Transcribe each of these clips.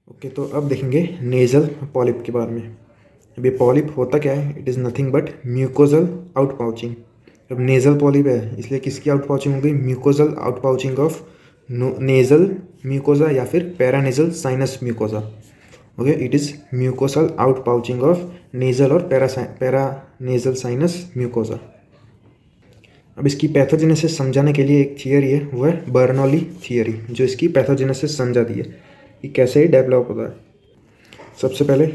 Okay, तो अब देखेंगे नेज़ल पॉलिप के बारे में। अब ये पॉलिप होता क्या है? It is nothing but mucosal out pouching. अब नेज़ल पॉलिप है इसलिए किसकी आउट पाउचिंग हो गई? Mucosal out pouching of nasal mucosa या फिर paranasal sinus mucosa. Okay, it is mucosal out pouching of nasal और पैरानेज़ल साइनस म्यूकोजा। अब इसकी पैथोजेनेसिस समझाने के लिए एक थियरी है, वो है बर्नौली थियरी, जो इसकी पैथोजेनेसिस समझाती है कि कैसे डेवलप होता है। सबसे पहले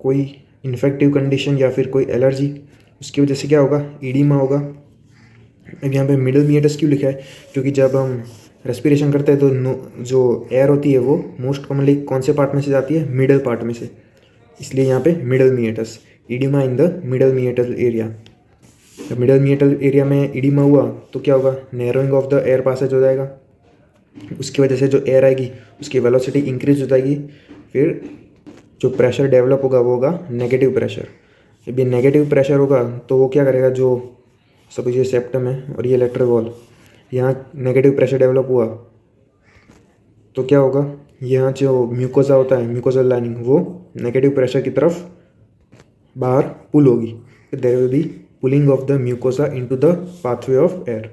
कोई इन्फेक्टिव कंडीशन या फिर कोई एलर्जी, उसकी वजह से क्या होगा? ईडिमा होगा। अब यहाँ पे मिडल मिएटस क्यों लिखा है? क्योंकि जब हम रेस्पिरेशन करते हैं तो जो एयर होती है वो मोस्ट कॉमनली कौन से पार्ट में से जाती है? मिडल पार्ट में से, इसलिए यहाँ पे middle meatus, edema in the middle meatal area. जब मिडल मिएटल एरिया में ईडिमा हुआ तो क्या होगा? Narrowing of the air passage हो जाएगा। उसकी वजह से जो एयर आएगी उसकी वेलोसिटी इंक्रीज हो जाएगी। फिर जो प्रेशर डेवलप होगा वो होगा नेगेटिव प्रेशर। जब ये नेगेटिव प्रेशर होगा तो वो क्या करेगा? जो सपोज ये सेप्टम है और ये लेटरल वॉल, यहाँ नेगेटिव प्रेशर डेवलप हुआ तो क्या होगा? यहाँ जो म्यूकोजा होता है, म्यूकोजल लाइनिंग, वो नेगेटिव प्रेशर की तरफ बाहर पुल होगी। There will be pulling of the mucosa into the pathway of air.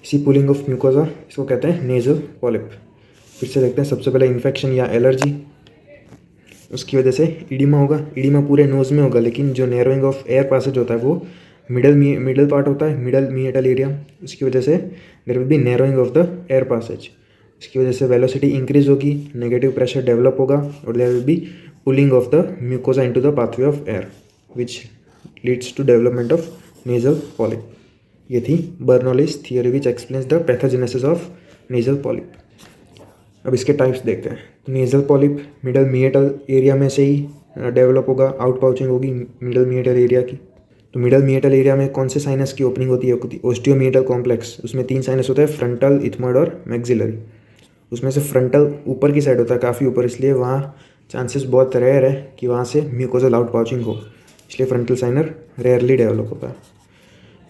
इसी पुलिंग ऑफ म्यूकोजा इसको कहते हैं नेज़ल पॉलिप। फिर से देखते हैं, सबसे पहले इन्फेक्शन या एलर्जी, उसकी वजह से ईडिमा होगा। ईडिमा पूरे नोज़ में होगा, लेकिन जो नैरोइंग ऑफ एयर पासेज होता है वो मिडल पार्ट होता है, मिडल मिएटल एरिया। उसकी वजह से there will be narrowing of the air passage. इसकी वजह से वेलोसिटी इंक्रीज होगी, नेगेटिव प्रेशर डेवलप होगा और there will be pulling of the mucosa into the pathway of air which leads to development of nasal polyp. ये थी Bernoulli's theory which explains the pathogenesis of nasal polyp. अब इसके types देखते हैं। तो nasal polyp middle meatal area में से ही डेवलप होगा, आउट पाउचिंग होगी मिडल मिएटल एरिया की। तो मिडल मिएटल एरिया में कौन से साइनस की ओपनिंग होती है? ओस्टियोमिएटल कॉम्प्लेक्स। उसमें 3 साइनस होते हैं, फ्रंटल, इथमॉइड और मैक्सिलरी। उसमें से फ्रंटल ऊपर की साइड होता है, काफ़ी ऊपर, इसलिए वहाँ चांसेस बहुत रेयर है कि वहाँ से म्यूकोजल आउट पाउचिंग हो, इसलिए फ्रंटल साइनर रेयरली डेवलप होता है।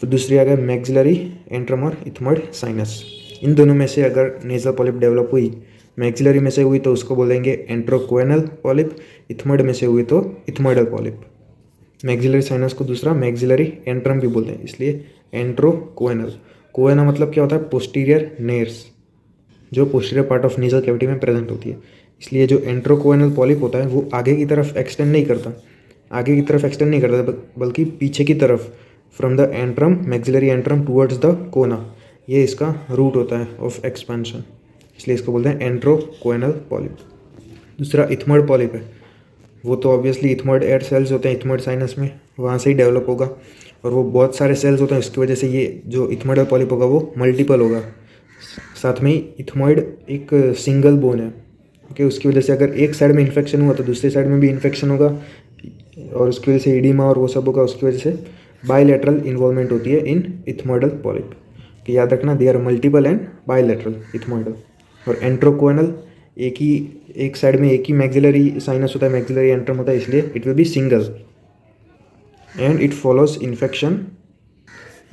तो दूसरी आ गया मैक्सिलरी, एंट्रम और इथमॉइड साइनस। इन दोनों में से अगर नेज़ल पॉलिप डेवलप हुई, मैक्सिलरी में से हुई तो उसको बोलेंगे एंट्रोकोएनल पॉलिप, इथमॉइड में से हुई तो इथमॉइडल पॉलिप। मैक्सिलरी साइनस को दूसरा मैक्सिलरी एंट्रम भी बोलते हैं, इसलिए एंट्रोकोएनल। कोएना मतलब क्या होता है? पोस्टीरियर नेर्स, जो posterior part of nasal cavity में प्रेजेंट होती है। इसलिए जो एंट्रोकोएनल पॉलिप होता है वो आगे की तरफ एक्सटेंड नहीं करता, बल्कि पीछे की तरफ, from the antrum, maxillary antrum towards the कोना, ये इसका रूट होता है ऑफ एक्सपेंशन, इसलिए इसको बोलते हैं एंट्रोकोएनल पॉलिप। दूसरा इथमॉइड पॉलिप है, वो तो ऑब्वियसली इथमॉइड एयर सेल्स होते हैं इथमॉइड साइनस में, वहाँ से ही डेवलप होगा और वो बहुत सारे सेल्स होते हैं, इसकी वजह से ये जो इथमॉइडल पॉलिप होगा वो मल्टीपल होगा। साथ में ही इथमॉइड एक सिंगल बोन है, ओके। उसकी वजह से अगर एक साइड में इन्फेक्शन हुआ तो दूसरी साइड में भी इन्फेक्शन होगा और उसकी वजह से ईडिमा और वो सब होगा। उसकी वजह से बायलैटरल इन्वॉल्वमेंट होती है इन इथमॉइडल पॉलिप, कि याद रखना they are multiple and bilateral ethmoidal. और एंट्रोकोएनल एक साइड में एक ही मैक्सिलरी साइनस होता है, मैक्सिलरी एंट्रम होता है, इसलिए it will B single and it follows infection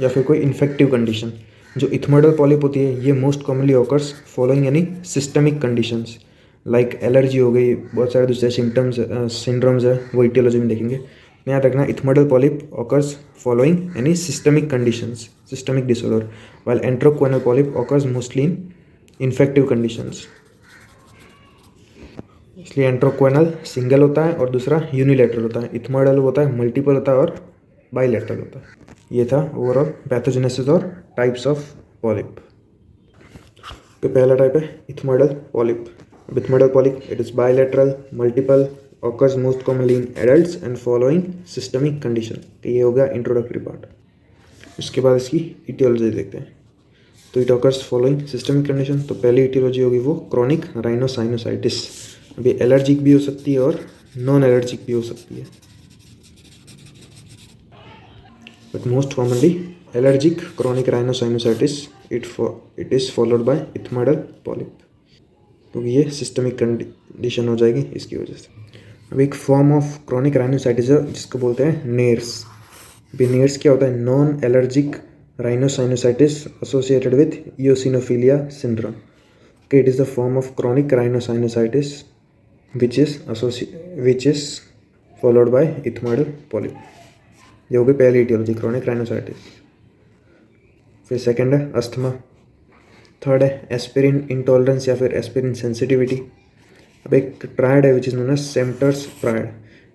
या फिर कोई इन्फेक्टिव कंडीशन। जो इथमॉइडल पॉलिप होती है ये most commonly occurs following any systemic conditions, like allergy हो गई, बहुत सारे दूसरे सिंड्रोम्स है, वो इटियोलॉजी में देखेंगे। याद रखना ethmoidal polyp occurs following any systemic conditions, systemic disorder, while antrochoanal polyp occurs mostly in infective conditions. इसलिए एंट्रोकोएनल सिंगल होता है और दूसरा यूनिलेटरल होता है, इथमॉइडल होता है मल्टीपल होता है और बाइलेटरल होता है। ये था ओवरऑल पैथोजेनेसिस और टाइप्स ऑफ पॉलिप। तो पहला टाइप है ethmoidal polyp. Ethmoidal polyp it is bilateral, multiple, occurs most commonly in adults and following systemic condition. तो ये हो गया इंट्रोडक्टरी पार्ट। उसके बाद इसकी इटियोलॉजी देखते हैं। तो it occurs following systemic condition. तो पहली इटियोलॉजी होगी वो क्रॉनिक राइनोसाइनोसाइटिस। अभी एलर्जिक भी हो सकती है और नॉन एलर्जिक भी हो सकती है, but most commonly allergic chronic rhinosinusitis it is followed by ethmoidal polyp, क्योंकि ये सिस्टमिक कंडीशन हो जाएगी इसकी वजह से। अब एक फॉर्म ऑफ क्रॉनिक राइनोसाइटिस है जिसको बोलते हैं नेर्स। अभी नेर्स क्या होता है? Non allergic rhinosinusitis associated with eosinophilia syndrome. Okay, it is the form of chronic rhinosinusitis which is followed bye ethmoidal polyp. ये हो गई पहली ईटियोलॉजी, क्रॉनिक राइनोसाइटिस। फिर सेकंड है अस्थमा। थर्ड है एस्पिरिन इंटॉलरेंस या फिर एस्पिरिन सेंसिटिविटी। अब एक ट्रायड है which is known as Samter's triad.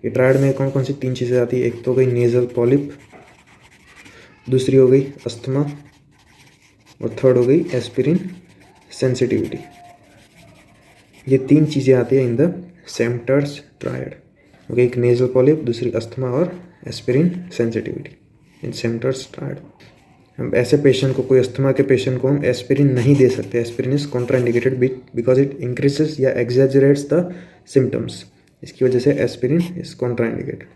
ये ट्रायड में कौन कौन सी 3 चीज़ें आती है? एक तो हो गई नेजल पॉलिप, दूसरी हो गई अस्थमा, और थर्ड हो गई एस्पिरिन सेंसिटिविटी। ये 3 चीज़ें आती है इन द सेम्टर्स ट्रायड। ओके, एक नेजल पॉलिप, दूसरी अस्थमा और एस्पिरिन सेंसिटिविटी इन सेम्टर्स ट्रायड। हम ऐसे पेशेंट को, कोई अस्थमा के पेशेंट को हम एस्पिरिन नहीं दे सकते। Aspirin is contraindicated because it increases या एग्जैजरेट्स द सिम्टम्स। इसकी वजह से एस्पिरिन इज कॉन्ट्राइंडिकेटेड।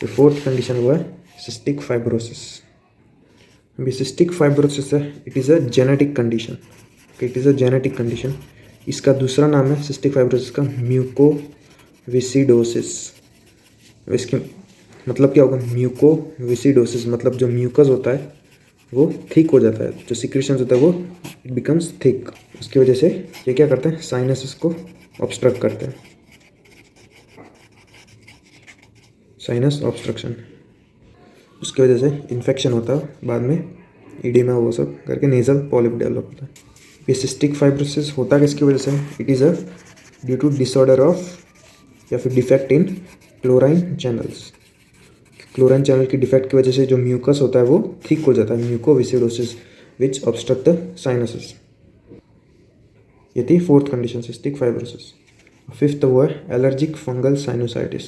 तो फोर्थ कंडीशन हुआ है सिस्टिक फाइब्रोसिस। अभी सिस्टिक फाइब्रोसिस है, it is a genetic condition. It is a genetic condition. इसका दूसरा नाम है सिस्टिक फाइब्रोसिस का म्यूकोविसिडोसिस। इसकी मतलब क्या होगा? म्यूकोविसिडोसिस मतलब जो म्यूकस होता है वो थिक हो जाता है, जो सिक्रेशंस होता है वो इट बिकम्स थिक। उसकी वजह से ये क्या करते हैं? साइनसेस को ऑब्स्ट्रक्ट करते हैं, साइनस ऑब्स्ट्रक्शन। उसकी वजह से इन्फेक्शन होता है, बाद में ईडिमा वो सब करके नेजल पॉलिप डेवलप होता है। ये सिस्टिक फाइब्रोसिस होता है किसकी वजह से? It is a due to disorder of या फिर defect in chlorine channels. Chlorine channel की डिफेक्ट की वजह से जो म्यूकस होता है वो थिक हो जाता है, म्यूकोविसिडोसिस विच ऑब्स्ट्रक्ट द साइनसेस। ये थी fourth condition cystic fibrosis. Fifth वो है एलर्जिक फंगल साइनोसाइटिस।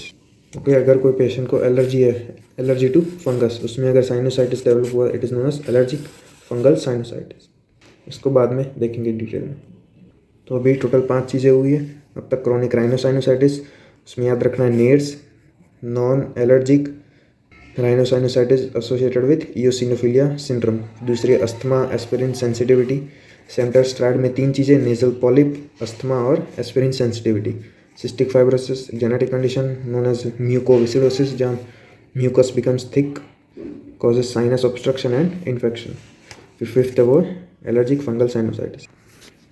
ओके, अगर कोई पेशेंट को एलर्जी है, एलर्जी टू फंगस, उसमें अगर साइनोसाइटिस डेवलप हुआ, it is known as allergic fungal sinusitis. इसको बाद में देखेंगे डिटेल में। तो अभी टोटल 5 चीज़ें हुई है अब तक। क्रॉनिक राइनोसाइनोसाइटिस, उसमें याद रखना है नेड्स, non allergic rhinosinusitis associated with eosinophilia syndrome. दूसरी asthma, aspirin sensitivity. Samter's triad में 3 चीज़ें, नेजल पॉलिप, अस्थमा और aspirin sensitivity. Cystic fibrosis genetic condition known as mucoviscidosis, जहाँ mucus becomes thick, causes sinus obstruction and infection. फिर fifth है वो allergic fungal sinusitis.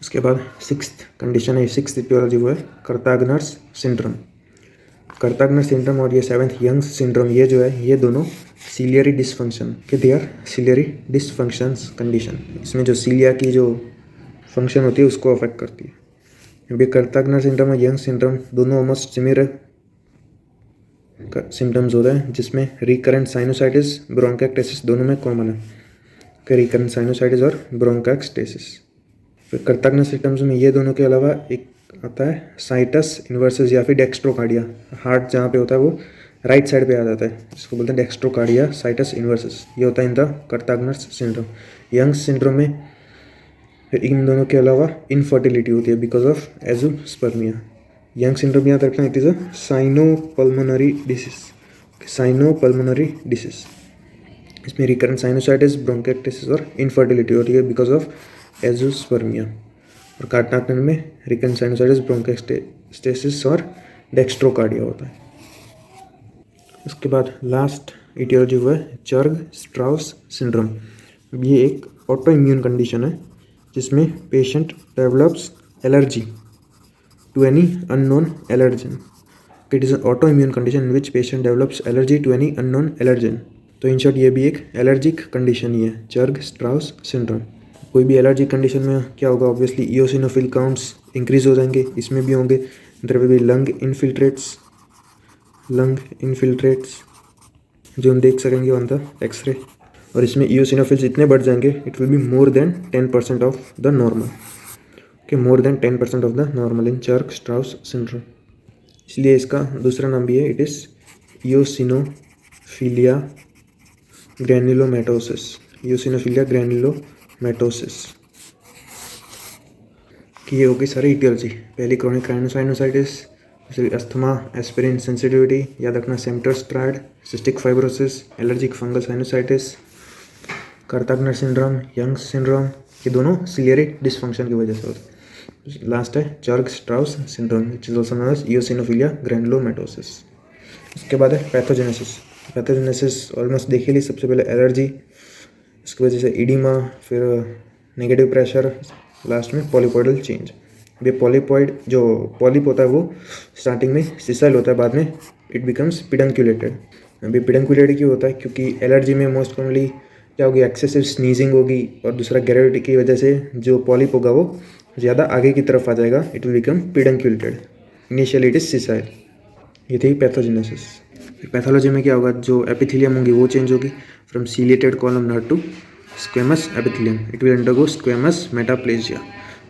उसके बाद सिक्स्थ कंडीशन है, सिक्स्थ इटियोलॉजी वो है कर्तागनर्स सिंड्रोम। कर्तागनर सिंड्रोम और ये सेवेंथ यंग्स सिंड्रोम, ये जो है ये दोनों सीलियरी डिसफंक्शन के, they are ciliary dysfunctions condition. इसमें जो सीलिया की जो फंक्शन होती है उसको अफेक्ट करती है। अभी कर्तागनर सिंड्रोम और यंग सिंड्रोम दोनों ऑलमोस्ट सिमिलर सिम्टम्स होते हैं, जिसमें रिकरेंट साइनोसाइटिस, ब्रोंकाइटिस दोनों में कॉमन है कि रिकरेंट साइनोसाइटिस और ब्रोंकाइटिस। फिर कर्तागनर सिम्टम्स में ये दोनों के अलावा एक आता है साइटस इन्वर्सस या फिर डेक्स्ट्रोकार्डिया। हार्ट जहाँ पे होता है वो राइट साइड पे आ जाता है, इसको बोलते हैं डेक्स्ट्रोकार्डिया साइटस इन्वर्सस। ये होता है in the Kartagener syndrome. Young syndrome में फिर इन दोनों के अलावा इनफर्टिलिटी होती है because of azoospermia. Young syndrome याद रखना, it is a sinopulmonary disease. Sinopulmonary disease, इसमें रिकरेंट साइनोसाइटिस, ब्रोंकाइटिस और इनफर्टिलिटी होती है बिकॉज ऑफ एजोस्पर्मिया। और कर्तागनर में रिकरेंट साइनोसाइटिस, ब्रोंकाइटिस और डेक्स्ट्रोकार्डिया होता है। उसके बाद लास्ट इटियोलॉजी हुआ है चर्ग स्ट्राउस सिंड्रोम। ये एक ऑटो इम्यून कंडीशन है जिसमें patient develops allergy to any unknown allergen. It is an auto immune condition in which patient develops allergy to any unknown allergen. तो इन शॉर्ट ये भी एक एलर्जिक कंडीशन ही है, Churg Strauss syndrome. कोई भी allergic condition में क्या होगा? ऑब्वियसली इयोसिनोफिल काउंट्स इंक्रीज हो जाएंगे, इसमें भी होंगे। There will be lung infiltrates जो हम देख सकेंगे ऑन द एक्सरे। और इसमें इयोसिनोफिल्स इतने बढ़ जाएंगे, it will be more than 10% of the normal. Okay, more than 10% of the normal in Churg Strauss syndrome. इसलिए इसका दूसरा नाम भी है, इट इज़ इयोसिनोफिलिया ग्रैन्युलोमैटोसिस। इयोसिनोफिलिया ग्रैन्युलोमैटोसिस की ये होगी सारी इटियोलॉजी। पहली क्रॉनिक राइनोसाइनोसाइटिस, दूसरी अस्थमा, एस्पिरिन सेंसिटिविटी, याद रखना Samter's triad, cystic fibrosis, allergic fungal sinusitis, Kartagener syndrome, Young syndrome, ये दोनों सीलियरी डिसफंक्शन की वजह से होते हैं। लास्ट है Churg Strauss syndrome which is also known as eosinophilia granulomatosis. उसके बाद है पैथोजेनेसिस। पैथोजेनेसिस ऑलमोस्ट देख ही ली। सबसे पहले एलर्जी, इसकी वजह से इडिमा, फिर नेगेटिव प्रेशर, लास्ट में पॉलीपोइडल चेंज। ये पॉलिपॉइड जो पॉलिप होता है वो स्टार्टिंग में सिसल होता है, बाद में इट बिकम्स पिडंकुलेटेड। अभी पिडंकुलेटेड क्यों होता है? क्योंकि एलर्जी में मोस्ट कॉमनली क्या होगी, एक्सेसिव स्नीजिंग होगी, और दूसरा ग्रेविटी की वजह से जो पॉलिप होगा वो ज़्यादा आगे की तरफ आ जाएगा, it will become pedunculated. Initially it is sessile. ये थी पैथोजेनेसिस। पैथोलॉजी में क्या होगा, जो एपिथेलियम होंगी वो चेंज होगी from ciliated columnar to squamous epithelium. It will undergo squamous metaplasia.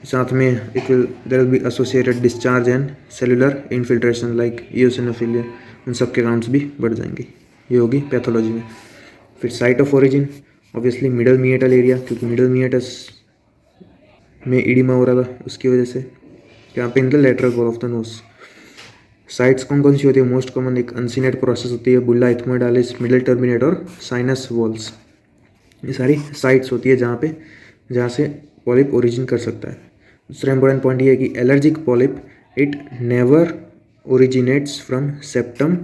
साथ में it will there will be associated discharge and cellular infiltration like eosinophilia, उन सब के काउंट्स भी बढ़ जाएंगे। ये होगी पैथोलॉजी में। फिर site of origin, obviously middle meatal area, क्योंकि मिडल मिएटस में इडिमा हो रहा था उसकी वजह से। यहाँ पे in the lateral wall of the nose. Sites कौन कौन सी होती है? मोस्ट कॉमन एक अनसिनेट प्रोसेस होती है, बुल्ला इथमोइडालिस, मिडल टर्मिनेट और साइनस वॉल्स। ये सारी साइट्स होती है जहाँ से पॉलिप ओरिजिन कर सकता है। दूसरा इंपॉर्टेंट पॉइंट ये है कि allergic polyp it never originates from septum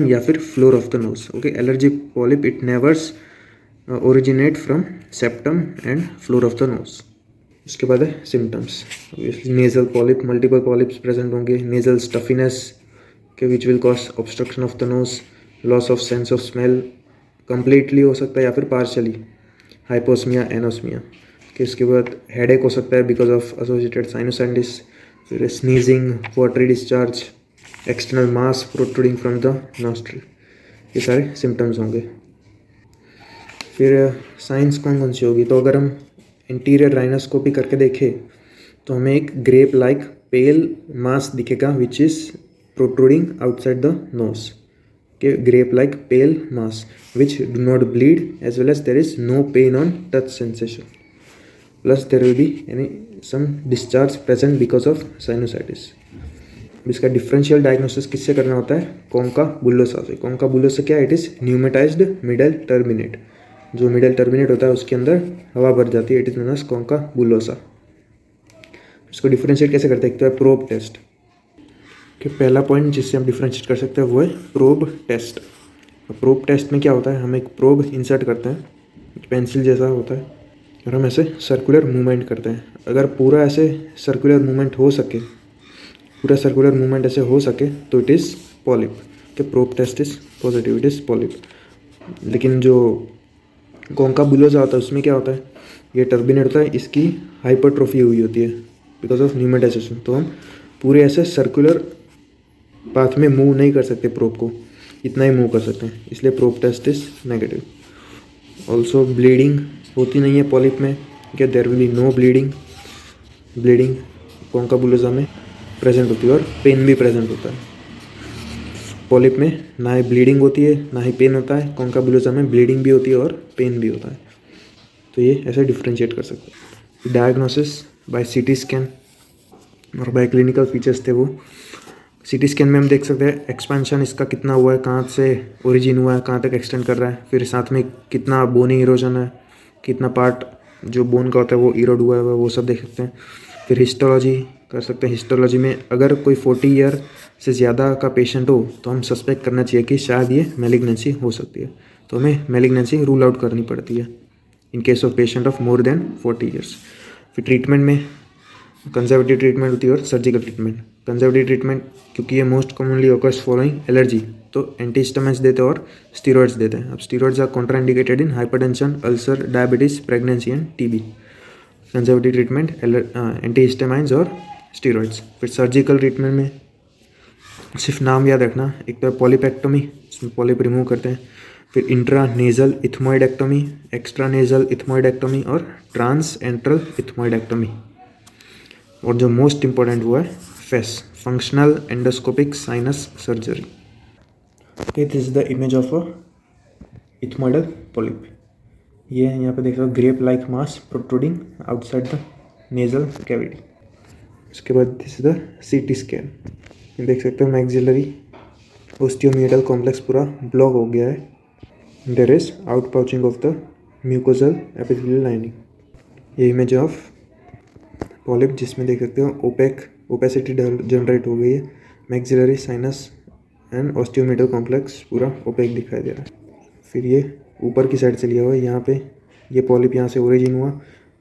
या फिर floor of the knows. Okay, allergic polyp it नेवर्स originate from septum and floor of the knows. उसके बाद है symptoms. Nasal polyp, multiple polyps present होंगे। Nasal स्टफीनेस के which will cause obstruction of the knows, loss of sense of smell completely हो सकता है या फिर पार्शली, हाइपोस्मिया, एनोस्मिया। कि इसके बाद हेडेक हो सकता है बिकॉज ऑफ एसोसिएटेड साइनोसाइटिस। फिर sneezing, watery discharge, external mass protruding from the nostril, ये सारे सिम्टम्स होंगे। फिर साइंस कौन कौन सी होगी? तो अगर हम इंटीरियर राइनोस्कोपी करके देखें तो हमें एक ग्रेप लाइक पेल मास दिखेगा which is protruding outside the nose. के grape like pale mass which do not bleed as well as there is no pain on touch sensation, plus there will be any some discharge present because of sinusitis. इसका differential diagnosis किससे करना होता है? Concha बुलोसा से। Concha bullosa क्या? It is pneumatized middle turbinate. जो middle turbinate होता है उसके अंदर हवा भर जाती है, it is known as concha bullosa. इसको डिफरेंशिएट कैसे करते हैं? एक तो है प्रोब टेस्ट। कि पहला पॉइंट जिससे हम डिफरेंशिएट कर सकते हैं वो है प्रोब टेस्ट। प्रोब टेस्ट में क्या होता है, हम एक प्रोब इंसर्ट करते हैं, पेंसिल जैसा होता है, और हम ऐसे सर्कुलर मूवमेंट करते हैं। अगर पूरा ऐसे सर्कुलर मूवमेंट हो सके, पूरा सर्कुलर मूवमेंट ऐसे हो सके तो इट इज़ पॉलिप। कि probe test is positive, it is polyp. लेकिन जो कॉन्का बुलोसा होता है उसमें क्या होता है, ये टर्बिनेट होता है, इसकी हाइपरट्रोफी हुई होती है बिकॉज ऑफ न्यूमेटाइजेशन। तो हम पूरे ऐसे सर्कुलर पाथ में मूव नहीं कर सकते, प्रोब को इतना ही मूव कर सकते हैं, इसलिए probe test is negative. Also bleeding होती नहीं है पॉलिप में, क्या there will be no bleeding concha bullosa में प्रेजेंट होती है, और पेन भी प्रेजेंट होता है। पॉलिप में ना ही ब्लीडिंग होती है ना ही पेन होता है, कॉन्का बुलोसा में ब्लीडिंग भी होती है और पेन भी होता है। तो ये ऐसे डिफ्रेंशिएट कर सकते हैं। डायग्नोसिस बाय सीटी स्कैन और बाय क्लिनिकल फीचर्स थे वो। सीटी स्कैन में हम देख सकते हैं एक्सपेंशन इसका कितना हुआ है, कहाँ से ओरिजिन हुआ है, कहाँ तक एक्सटेंड कर रहा है, फिर साथ में कितना बोनी इरोजन है, कितना पार्ट जो बोन का होता है वो इरोड हुआ है, वो सब देख सकते हैं। फिर हिस्टोलॉजी कर सकते हैं। हिस्टोलॉजी में अगर कोई 40 ईयर से ज़्यादा का पेशेंट हो तो हम सस्पेक्ट करना चाहिए कि शायद ये मैलिग्नेंसी हो सकती है, तो हमें मैलिग्नेंसी रूल आउट करनी पड़ती है in case of patient of more than 40 years. फिर ट्रीटमेंट में कंजर्वेटिव ट्रीटमेंट होती है और सर्जिकल ट्रीटमेंट। कंजर्वेटिव ट्रीटमेंट क्योंकि ये most commonly occurs following allergy, तो एंटीहिस्टामाइन्स देते हैं और स्टीरॉइड्स देते हैं। अब steroids are contraindicated in hypertension, ulcer, diabetes, pregnancy and TB. Conservative treatment antihistamines और स्टीरॉइड्स। फिर सर्जिकल ट्रीटमेंट में सिर्फ नाम याद रखना, एक तो पॉलिपेक्टोमी, इसमें पॉलिप रिमूव करते हैं। फिर इंट्रा नेजल इथमोइडेक्टोमी, एक्स्ट्रा नेजल इथमोइडेक्टोमी और ट्रांस एंट्रल इथमोइडेक्टोमी। और जो मोस्ट इंपॉर्टेंट वो है FESS, functional endoscopic sinus surgery. Okay, this is the image of a ethmoidal polyp. ये यहाँ पे देख सकते हो grape like mass protruding outside the nasal cavity. उसके बाद this is the CT scan. देख सकते हो मैक्सिलरी ओस्टियोमिडल कॉम्प्लेक्स पूरा ब्लॉक हो गया है। There is out pouching of the mucosal epithelial lining. ये इमेज ऑफ पॉलिप जिसमें देख सकते हो ओपेसिटी जनरेट हो गई है। मैक्सिलरी साइनस एंड ओस्टियोमिडल कॉम्प्लेक्स पूरा ओपेक दिखाई दे रहा है। फिर ये ऊपर की साइड से लिया हुआ है, यहाँ पे ये पॉलिप यहाँ से ओरिजिन हुआ,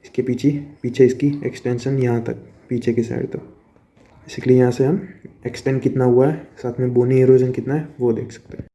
इसके पीछे इसकी एक्सटेंशन यहाँ तक पीछे की साइड तक। बेसिकली यहाँ से हम एक्सटेंड कितना हुआ है, साथ में बोनी इरोजन कितना है वो देख सकते हैं।